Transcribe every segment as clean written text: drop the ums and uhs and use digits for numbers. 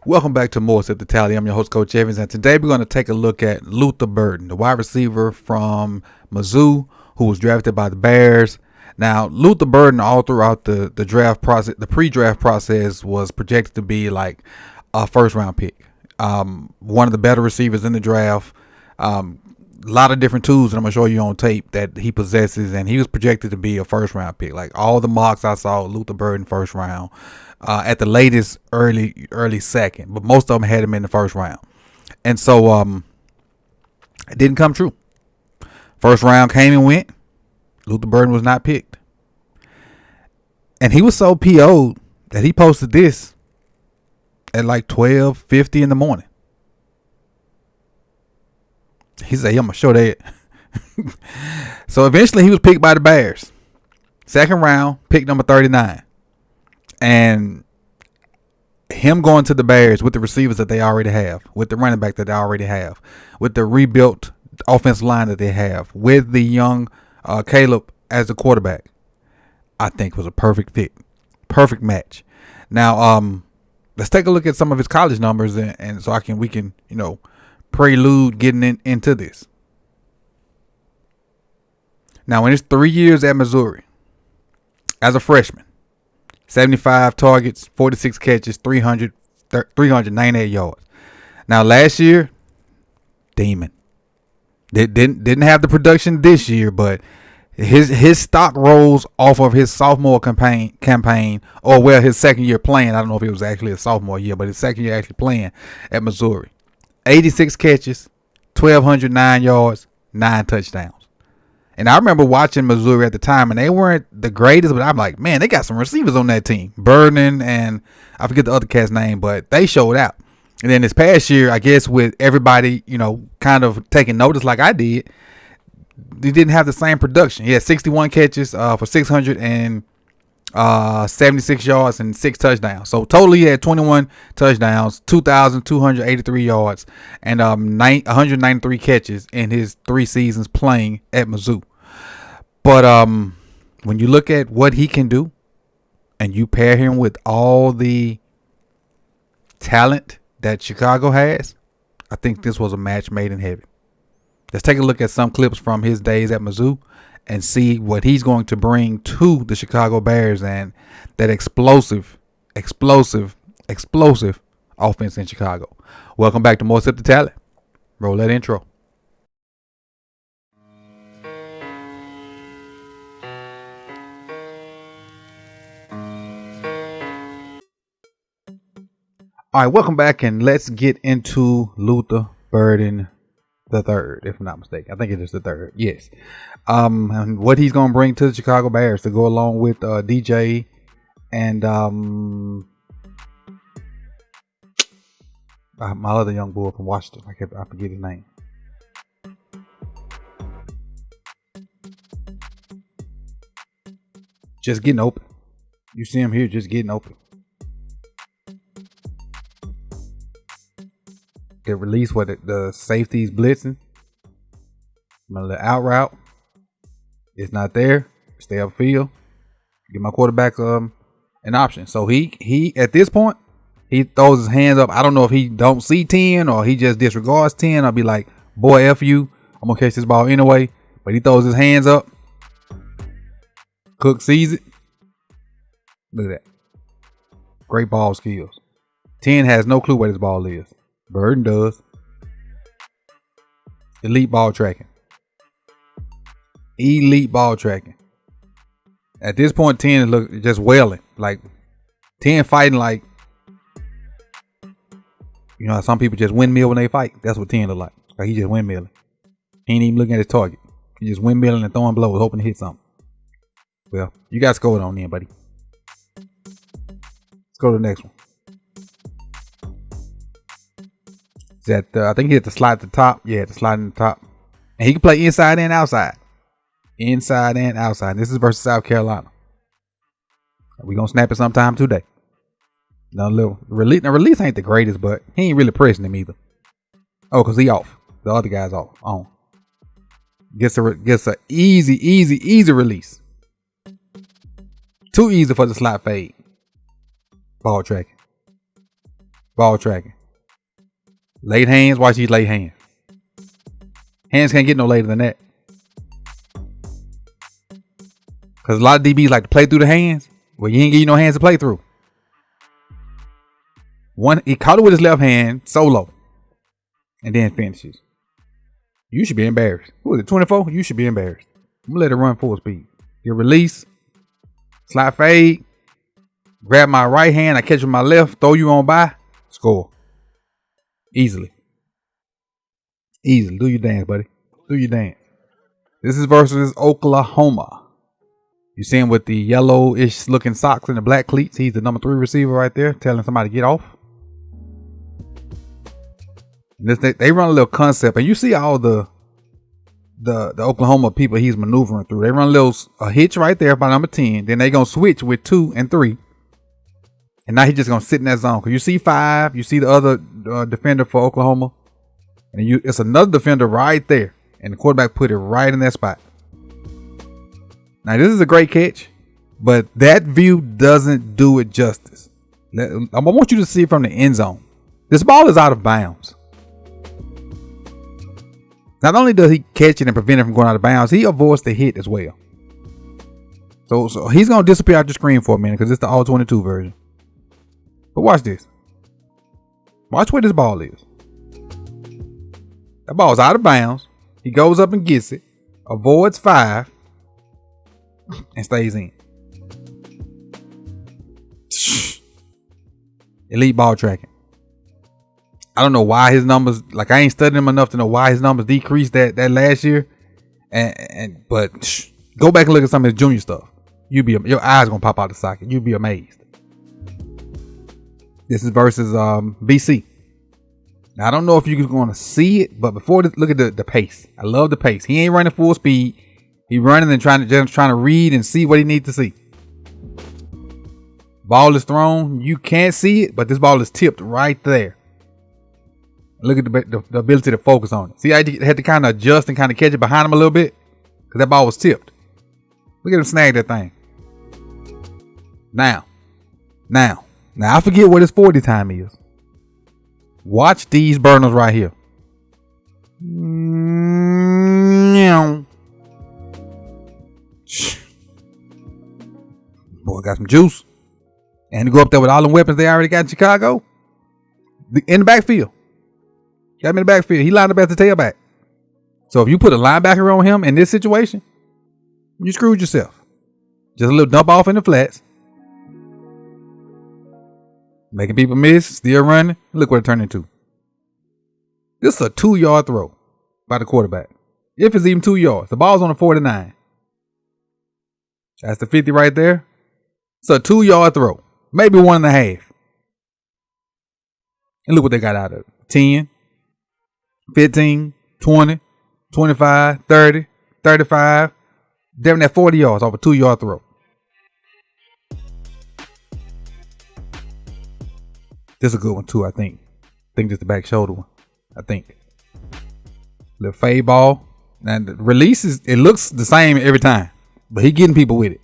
Welcome back to More Sip the Tally. I'm your host, Coach Evans, and today we're going to take a look at Luther Burden, the wide receiver from Mizzou, who was drafted by the Bears. Now, Luther Burden, all throughout the draft process, the pre-draft process, was projected to be like a first-round pick. One of the better receivers in the draft. A lot of different tools that I'm going to show you on tape that he possesses, and he was projected to be a first-round pick. Like all the mocks I saw, Luther Burden first round. At the latest early second, but most of them had him in the first round. And so it didn't come true. First round came and went. Luther Burden was not picked. And he was so PO'd that he posted this at like 12:50 in the morning. He said, I'm going to show that. So eventually he was picked by the Bears. Second round, pick number 39. And him going to the Bears with the receivers that they already have, with the running back that they already have, with the rebuilt offensive line that they have, with the young Caleb as the quarterback, I think was a perfect fit, perfect match. Now, let's take a look at some of his college numbers, and so we can prelude getting into this. Now, in his 3 years at Missouri, as a freshman, 75 targets, 46 catches, 398 yards. Now last year, demon. Didn't have the production this year, but his stock rose off of his sophomore campaign, or his second year playing. I don't know if it was actually a sophomore year, but his second year actually playing at Missouri. 86 catches, 1,209 yards, 9 touchdowns. And I remember watching Missouri at the time, and they weren't the greatest, but I'm like, man, they got some receivers on that team. Burden and I forget the other cat's name, but they showed out. And then this past year, I guess with everybody, kind of taking notice like I did, they didn't have the same production. He had 61 catches for 676 yards and 6 touchdowns. So totally he had 21 touchdowns, 2,283 yards, and 193 catches in his 3 seasons playing at Mizzou. But when you look at what he can do, and you pair him with all the talent that Chicago has, I think this was a match made in heaven. Let's take a look at some clips from his days at Mizzou and see what he's going to bring to the Chicago Bears and that explosive offense in Chicago. Welcome back to More Sip the Tally. Roll that intro. All right, welcome back, and let's get into Luther Burden the third, if I'm not mistaken. I think it is the third. Yes. And what he's going to bring to the Chicago Bears to go along with DJ and my other young boy from Washington. I forget his name. Just getting open. You see him here just getting open. Get released with the safeties blitzing. My little out route. It's not there. Stay upfield. Give my quarterback an option. So he at this point, he throws his hands up. I don't know if he don't see 10 or he just disregards 10. I'll be like, boy, F you. I'm going to catch this ball anyway. But he throws his hands up. Cook sees it. Look at that. Great ball skills. 10 has no clue where this ball is. Burden does. Elite ball tracking. Elite ball tracking. At this point, 10 is just wailing. Like 10 fighting like, how some people just windmill when they fight. That's what 10 look like. Like he just windmilling. He ain't even looking at his target. He just windmilling and throwing blows, hoping to hit something. Well, you got scored on then, buddy. Let's go to the next one. I think he had to slide at the top. Yeah, to slide in the top. And he can play inside and outside. Inside and outside. This is versus South Carolina. We're going to snap it sometime today. Now, release ain't the greatest, but he ain't really pressing him either. Oh, because he off. The other guy's off. On. Gets a easy release. Too easy for the slot fade. Ball tracking. Ball tracking. Late hands. Watch these late hands. Hands can't get no later than that. Because a lot of DBs like to play through the hands. Well, you ain't give you no hands to play through. He caught it with his left hand, solo. And then finishes. You should be embarrassed. Who was it, 24? You should be embarrassed. I'm going to let it run full speed. Get release. Slide fade. Grab my right hand. I catch with my left. Throw you on by. Score. Easily. Easily. Do your dance, buddy. Do your dance. This is versus Oklahoma. You see him with the yellowish looking socks and the black cleats. He's the number 3 receiver right there, telling somebody to get off. They run a little concept, and you see all the Oklahoma people he's maneuvering through. They run a hitch right there by number 10. Then they gonna switch with 2 and 3, and now he's just gonna sit in that zone. Cause you see 5, you see the other defender for Oklahoma, and it's another defender right there, and the quarterback put it right in that spot. Now this is a great catch, but that view doesn't do it justice. I want you to see it from the end zone. This ball is out of bounds. Not only does he catch it and prevent it from going out of bounds, he avoids the hit as well. So he's going to disappear out the screen for a minute because it's the all 22 version. But watch this. Watch where this ball is. That ball is out of bounds. He goes up and gets it, avoids 5, and stays in. Elite ball tracking. I don't know why his numbers, like I ain't studied him enough to know why his numbers decreased that last year. But go back and look at some of his junior stuff. Your eyes gonna pop out the socket. You'd be amazed. This is versus BC. Now I don't know if you're going to see it, but before this, look at the pace. I love the pace. He ain't running full speed. He running and trying to read and see what he needs to see. Ball is thrown. You can't see it, but this ball is tipped right there. Look at the ability to focus on it. See, I had to kind of adjust and kind of catch it behind him a little bit because that ball was tipped. Look at him snag that thing. Now, I forget what his 40 time is. Watch these burners right here. Boy, got some juice. And to go up there with all the weapons they already got in Chicago. In the backfield. Got him in the backfield. He lined up as the tailback. So if you put a linebacker on him in this situation, you screwed yourself. Just a little dump off in the flats. Making people miss. Still running. Look what it turned into. This is a 2-yard throw by the quarterback. If it's even 2 yards. The ball's on the 49. That's the 50 right there. It's a 2-yard throw. Maybe 1.5. And look what they got out of it. 10. 15, 20, 25, 30, 35, damn that 40 yards off a 2-yard throw. This is a good one too, I think. I think just the back shoulder one. I think. Little fade ball. And the release it looks the same every time. But he getting people with it.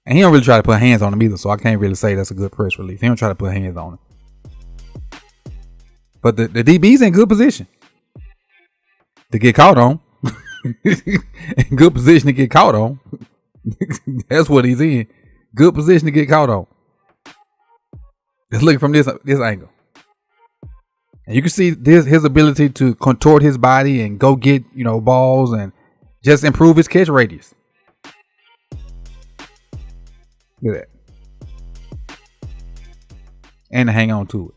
And he don't really try to put hands on him either, so I can't really say that's a good press release. He don't try to put hands on him. But the DB's in good position to get caught on. In good position to get caught on. That's what he's in. Good position to get caught on. Just looking from this angle. And you can see his ability to contort his body and go get, balls and just improve his catch radius. Look at that. And to hang on to it.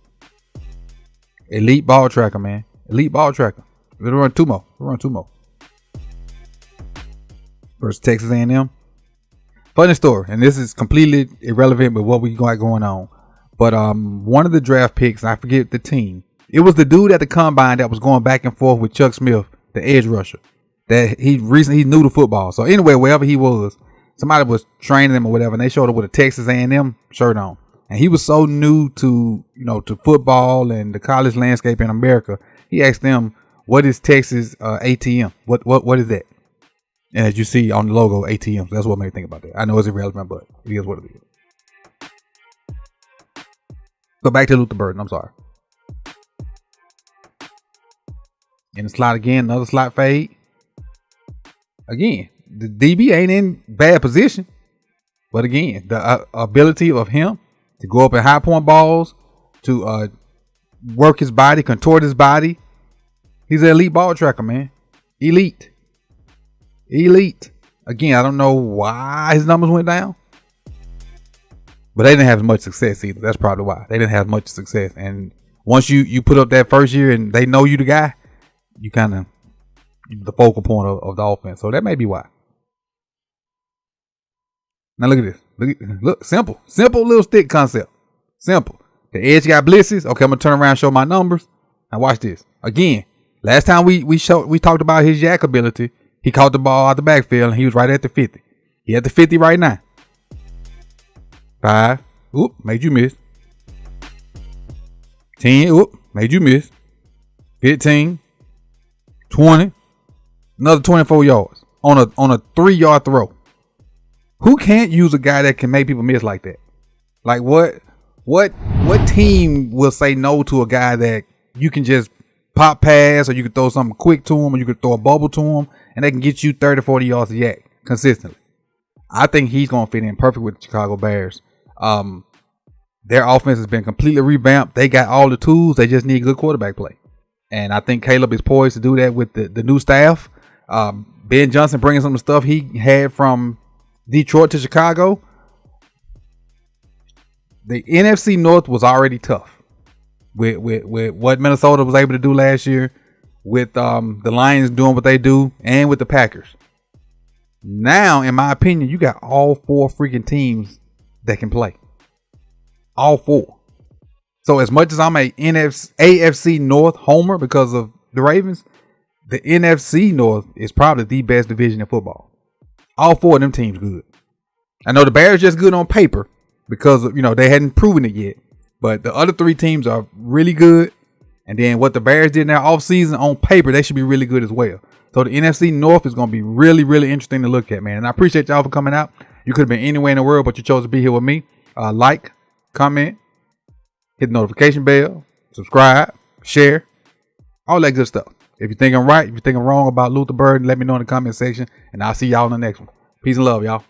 Elite ball tracker, man. Elite ball tracker. We'll run two more. Versus Texas A&M. Funny story, and this is completely irrelevant with what we got going on. But one of the draft picks, I forget the team. It was the dude at the combine that was going back and forth with Chuck Smith, the edge rusher. That he knew the football. So anyway, wherever he was, somebody was training him or whatever, and they showed up with a Texas A&M shirt on. And he was so new to, to football and the college landscape in America. He asked them, "What is Texas ATM? What is that?" And as you see on the logo, ATM. So that's what made me think about that. I know it's irrelevant, but it is what it is. Go back to Luther Burden. I'm sorry. In the slot again, another slot fade. Again, the DB ain't in bad position. But again, the ability of him to go up in high point balls, to work his body, contort his body. He's an elite ball tracker, man. Elite. Again, I don't know why his numbers went down. But they didn't have as much success either. That's probably why. They didn't have much success. And once you put up that first year and they know you the guy, you kind of the focal point of the offense. So that may be why. Now look at this. Look, simple little stick concept. Simple. The edge got blitzes. Okay, I'm gonna turn around and show my numbers. Now watch this. Again, last time we talked about his yak ability. He caught the ball out the backfield and he was right at the 50. He at the 50 right now. 5. Oop, made you miss. 10. Oop, made you miss. 15. 20. Another 24 yards on a 3-yard throw. Who can't use a guy that can make people miss like that? Like what team will say no to a guy that you can just pop pass, or you can throw something quick to him, or you can throw a bubble to him and they can get you 30, 40 yards of yak consistently? I think he's going to fit in perfect with the Chicago Bears. Their offense has been completely revamped. They got all the tools. They just need good quarterback play. And I think Caleb is poised to do that with the new staff. Ben Johnson bringing some of the stuff he had from Detroit to Chicago. The NFC North was already tough with what Minnesota was able to do last year, with the Lions doing what they do, and with the Packers. Now, in my opinion, you got all 4 freaking teams that can play. All 4. So as much as I'm a AFC North homer because of the Ravens, the NFC North is probably the best division in football. All 4 of them teams good. I know the Bears just good on paper because of, they hadn't proven it yet. But the other 3 teams are really good. And then what the Bears did in their offseason, on paper, they should be really good as well. So the NFC North is going to be really, really interesting to look at, man. And I appreciate y'all for coming out. You could have been anywhere in the world, but you chose to be here with me. Like, comment, hit the notification bell, subscribe, share, all that good stuff. If you think I'm right, if you think I'm wrong about Luther Burden, let me know in the comment section, and I'll see y'all in the next one. Peace and love, y'all.